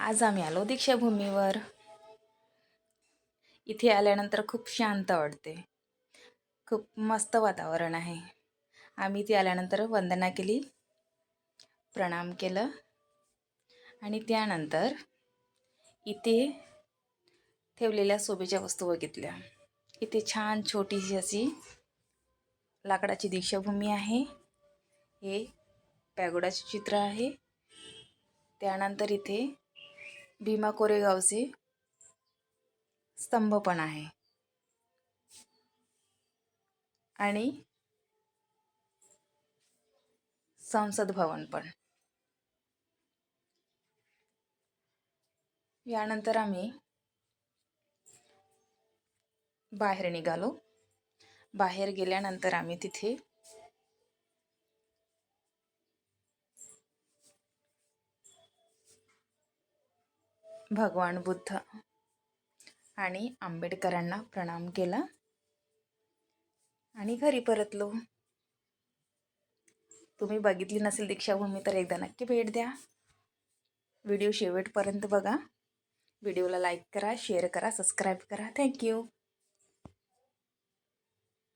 आज आम्ही आलो दीक्षाभूमीवर. इथे आल्यानंतर खूप शांत वाटते. खूप मस्त वातावरण आहे. आम्ही इथे आल्यानंतर वंदना केली, प्रणाम केलं आणि त्यानंतर इथे ठेवलेल्या शोभेच्या वस्तू बघितल्या. इथे छान छोटीशी अशी लाकडाची दीक्षाभूमी आहे. हे पॅगोडाचे चित्र आहे. त्यानंतर इथे भीमा कोरेगावचे स्तंभ पण आहे आणि संसद भवन पण. यानंतर आम्ही बाहेर निघालो. बाहेर गेल्यानंतर आम्ही तिथे भगवान बुद्ध आणि आंबेडकरांना प्रणाम केला आणि घरी परतलो. तुम्ही बघितली नसेल दीक्षाभूमी तर एकदा नक्की भेट द्या. व्हिडिओ शेवटपर्यंत बघा. व्हिडिओला लाईक करा, शेअर करा, सबस्क्राईब करा. थँक्यू.